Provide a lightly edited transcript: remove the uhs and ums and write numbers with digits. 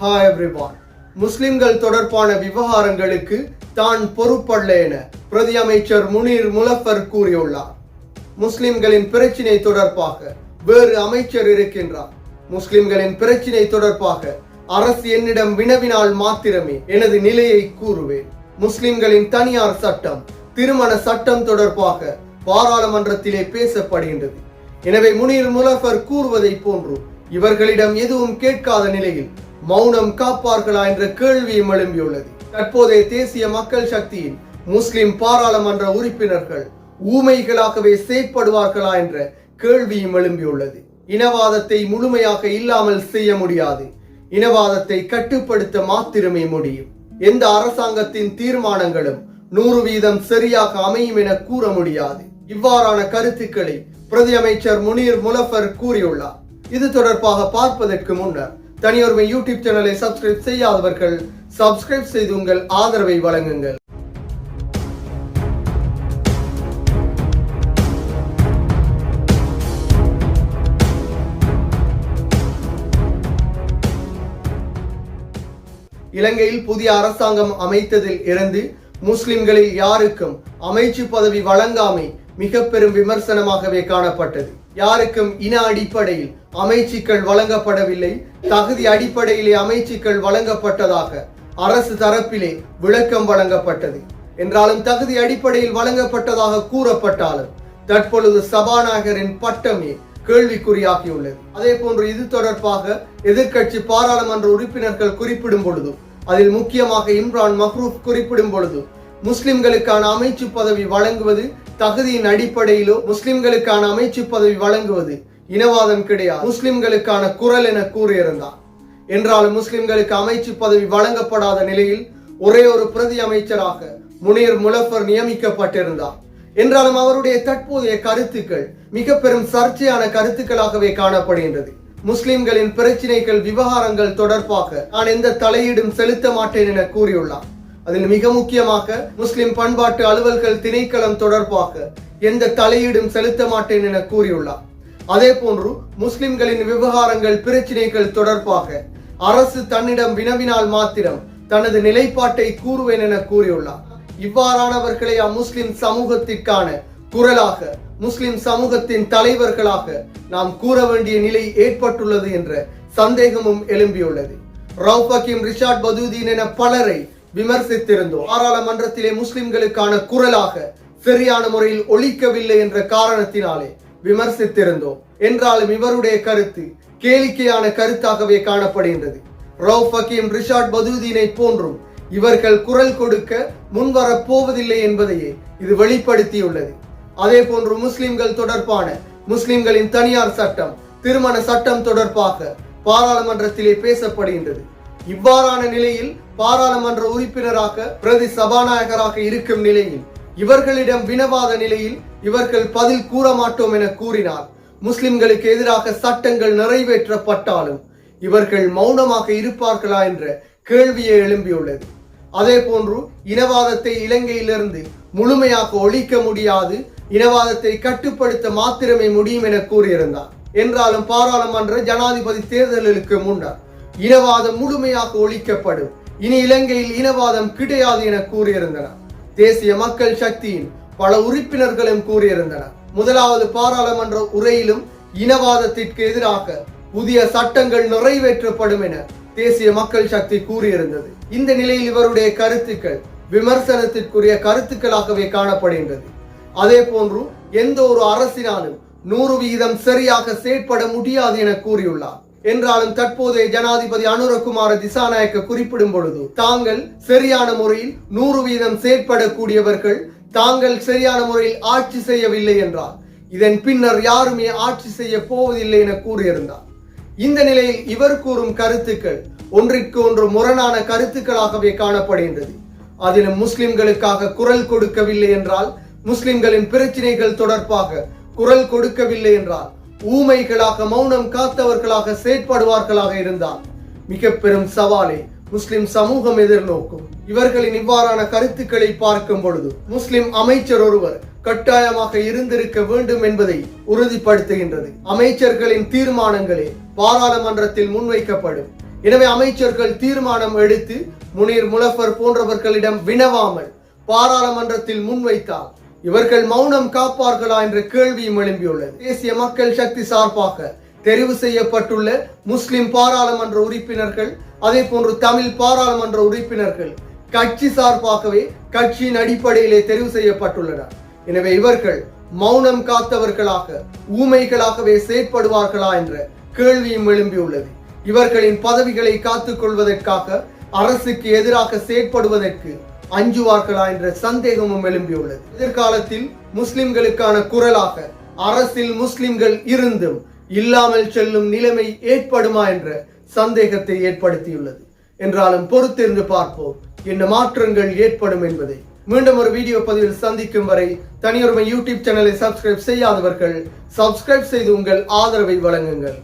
Hi everyone. முஸ்லிம்கள் தொடர்பான விவகாரங்களுக்கு தான் பொறுப்பல்ல என பிரதி அமைச்சர் முனீர் முலஃபர் கூறியுள்ளார். முஸ்லிம்களின் பிரச்சினை தொடர்பாக வேறு அமைச்சர் இருக்கின்றார். முஸ்லிம்களின் பிரச்சினை தொடர்பாக அரசு என்னிடம் வினவினால் மாத்திரமே எனது நிலையை கூறுவேன். முஸ்லிம்களின் தனியார் சட்டம், திருமண சட்டம் தொடர்பாக பாராளுமன்றத்திலே பேசப்படுகின்றது. எனவே முனீர் முலஃபர் கூறுவதை போன்று இவர்களிடம் எதுவும் கேட்காத நிலையில் மௌனம் காப்பார்களா என்ற கேள்வியும் எழும்பியுள்ளது. தற்போதைய தேசிய மக்கள் சக்தியின் முஸ்லிம் பாராளுமன்ற உறுப்பினர்கள் ஊமைகளாகவே செயற்படுவார்களா என்ற கேள்வியும் எழும்பியுள்ளது. இனவாதத்தை முழுமையாக இல்லாமல் செய்ய முடியாது. இனவாதத்தை கட்டுப்படுத்த மாத்திரமே முடியும். எந்த அரசாங்கத்தின் தீர்மானங்களும் 100% சரியாக அமையும் என கூற முடியாது. இவ்வாறான கருத்துக்களை பிரதி அமைச்சர் முனீர் முலஃபர் கூறியுள்ளார். இது தொடர்பாக பார்ப்பதற்கு முன்னர் தனியொருமை யூடியூப் சேனலை சப்ஸ்கிரைப் செய்யாதவர்கள் சப்ஸ்கிரைப் செய்து உங்கள் ஆதரவை வழங்குங்கள். இலங்கையில் புதிய அரசாங்கம் அமைத்ததில் இருந்து முஸ்லிம்களில் யாருக்கும் அமைச்சு பதவி வழங்காமை மிக பெரும் விமர்சனமாகவே காணப்பட்டது. யாருக்கும் இன அடிப்படையில் அமைச்சுக்கள் வழங்கப்படவில்லை, தகுதி அடிப்படையிலே அமைச்சுக்கள் வழங்கப்பட்டதாக அரசு தரப்பிலே விளக்கம் வழங்கப்பட்டது. என்றாலும் தகுதி அடிப்படையில் வழங்கப்பட்டதாக கூறப்பட்டாலும் தற்பொழுது சபாநாயகரின் பட்டமே கேள்விக்குறியாகியுள்ளது. அதே போன்று இது தொடர்பாக எதிர்க்கட்சி பாராளுமன்ற உறுப்பினர்கள் குறிப்பிடும் பொழுது, அதில் முக்கியமாக இம்ரான் மஹ்ரூப் குறிப்பிடும் பொழுது, முஸ்லிம்களுக்கான அமைச்சு பதவி வழங்குவது தகுதியின் அடிப்படையிலோ முஸ்லிம்களுக்கான அமைச்சு பதவி வழங்குவது இனவாதம் கிடையாது, முஸ்லிம்களுக்கான குரல் என கூறியிருந்தார். என்றாலும் முஸ்லிம்களுக்கு அமைச்சு பதவி வழங்கப்படாத நிலையில் ஒரே ஒரு பிரதி அமைச்சராக முனீர் முலஃபர் நியமிக்கப்பட்டிருந்தார். என்றாலும் அவருடைய தற்போதைய கருத்துக்கள் மிக பெரும் சர்ச்சையான கருத்துக்களாகவே காணப்படுகின்றது. முஸ்லிம்களின் பிரச்சினைகள் விவகாரங்கள் தொடர்பாக நான் எந்த தலையீடும் செலுத்த மாட்டேன் என கூறியுள்ளார். அதில் மிக முக்கியமாக முஸ்லிம் பண்பாட்டு அலுவல்கள் திணைக்களம் தொடர்பாக எந்த தலையீடும் செலுத்த மாட்டேன் என கூறியுள்ளார். அதே போன்று முஸ்லிம்களின் விவகாரங்கள் பிரச்சினைகள் தொடர்பாக அரசு தன்னிடம் வினவினால் மாத்திரம் தனது நிலைப்பாட்டை கூறுவேன் என கூறியுள்ளார். இவ்வாறானவர்களை அம்முஸ்லிம் சமூகத்திற்கான குரலாக, முஸ்லிம் சமூகத்தின் தலைவர்களாக நாம் கூற வேண்டிய நிலை ஏற்பட்டுள்ளது என்ற சந்தேகமும் எழும்பியுள்ளது. ரவுப் ஹக்கீம், ரிஷாட் பதூதீன் என பலரை விமர்சித்திருந்தோம். பாராளுமன்றத்திலே முஸ்லிம்களுக்கான குரலாக சரியான முறையில் ஒலிக்கவில்லை என்ற காரணத்தினாலே விமர்சித்திருந்தோம். என்றாலும் இவருடைய கருத்து கேளிக்கையான கருத்தாகவே காணப்படுகின்றது. ரவுப் ஹக்கீம், ரிஷாட் பதூதீனை போன்றும் இவர்கள் குரல் கொடுக்க முன்வரப் போவதில்லை என்பதையே இது வெளிப்படுத்தியுள்ளது. அதே போன்று முஸ்லிம்கள் தொடர்பான முஸ்லிம்களின் தனியார் சட்டம், திருமண சட்டம் தொடர்பாக பாராளுமன்றத்திலே பேசப்படுகின்றது. இவ்வாறான நிலையில் பாராளுமன்ற உறுப்பினராக பிரதி சபாநாயகராக இருக்கும் நிலையில் இவர்களிடம் வினவாத நிலையில் இவர்கள் பதில் கூற மாட்டோம் என கூறினார். முஸ்லிம்களுக்கு எதிராக சட்டங்கள் நிறைவேற்றப்பட்டாலும் இவர்கள் மௌனமாக இருப்பார்களா என்ற கேள்வியை எழும்பியுள்ளது. அதே போன்று இனவாதத்தை இலங்கையிலிருந்து முழுமையாக ஒழிக்க முடியாது, இனவாதத்தை கட்டுப்படுத்த மாத்திரமே முடியும் என கூறியிருந்தார். என்றாலும் பாராளுமன்ற ஜனாதிபதி தேர்தலுக்கு முன்னர் இனவாதம் முழுமையாக ஒழிக்கப்படும், இனி இலங்கையில் இனவாதம் கிடையாது என கூறியிருந்தனர். தேசிய மக்கள் சக்தியின் பல உறுப்பினர்களும் கூறியிருந்தனர். முதலாவது பாராளுமன்ற உரையிலும் இனவாதத்திற்கு எதிராக புதிய சட்டங்கள் நிறைவேற்றப்படும் என தேசிய மக்கள் சக்தி கூறியிருந்தது. இந்த நிலையில் இவருடைய கருத்துக்கள் விமர்சனத்திற்குரிய கருத்துக்களாகவே காணப்படுகின்றது. அதே போன்று எந்த ஒரு அரசினாலும் 100% சரியாக செயற்பட முடியாது என கூறியுள்ளார். என்றாலும் தற்போதைய ஜனாதிபதி அனுரகுமார திசாநாயக்க குறிப்பிடும் பொழுது, தாங்கள் சரியான முறையில் 100% செயற்படக்கூடியவர்கள், தாங்கள் சரியான முறையில் ஆட்சி செய்யவில்லை என்றால் இதன் பின்னர் யாருமே ஆட்சி செய்ய போவதில்லை என கூறியிருந்தார். இந்த நிலையில் இவர் கூறும் கருத்துக்கள் ஒன்றிற்கு ஒன்று முரணான கருத்துக்களாகவே காணப்படுகின்றது. அதிலும் முஸ்லிம்களுக்காக குரல் கொடுக்கவில்லை என்றால், முஸ்லிம்களின் பிரச்சினைகள் தொடர்பாக குரல் கொடுக்கவில்லை என்றால், ஊமைகளாக மௌனம் காத்தவர்களாக செயற்படுவார்களாக இருந்தால் மிக பெரும் சவாலை முஸ்லிம் சமூகம் எதிர்நோக்கும். இவர்களின் இவ்வாறான கருத்துக்களை பார்க்கும் பொழுது முஸ்லிம் அமைச்சர் ஒருவர் கட்டாயமாக இருந்திருக்க வேண்டும் என்பதை உறுதிப்படுத்துகின்றது. அமைச்சர்களின் தீர்மானங்களே பாராளுமன்றத்தில் முன்வைக்கப்படும். எனவே அமைச்சர்கள் தீர்மானம் எடுத்து முனீர் முலஃபர் போன்றவர்களிடம் வினவாமல் பாராளுமன்றத்தில் முன்வைத்தால் இவர்கள் மௌனம் காப்பார்களா என்ற கேள்வியும் எழும்பியுள்ளது. தேசிய மக்கள் சக்தி சார்பாக தெரிவு செய்யப்பட்டுள்ள முஸ்லிம் பாராளுமன்ற உறுப்பினர்கள், அதே போன்று தமிழ் பாராளுமன்ற உறுப்பினர்கள் கட்சி சார்பாகவே கட்சியின் அடிப்படையிலே தெரிவு செய்யப்பட்டுள்ளனர். எனவே இவர்கள் மௌனம் காத்தவர்களாக ஊமைகளாகவே செயற்படுவார்களா என்ற கேள்வியும் எழும்பியுள்ளது. இவர்களின் பதவிகளை காத்துக் கொள்வதற்காக அரசுக்கு எதிராக செயற்படுவதற்கு அஞ்சுவார்களா என்ற சந்தேகமும் எழும்பியுள்ளது. எதிர்காலத்தில் முஸ்லிம்களுக்கான குரலாக அரசில் முஸ்லிம்கள் இருந்தும் இல்லாமல் செல்லும் நிலைமை ஏற்படுமா என்ற சந்தேகத்தை ஏற்படுத்தியுள்ளது. என்றாலும் பொறுத்திருந்து பார்ப்போம் என்ன மாற்றங்கள் ஏற்படும் என்பதை. மீண்டும் ஒரு வீடியோ பதிவில் சந்திக்கும் வரை தனியொருமை யூடியூப் சேனலை சப்ஸ்கிரைப் செய்யாதவர்கள் சப்ஸ்கிரைப் செய்து உங்கள் ஆதரவை வழங்குங்கள்.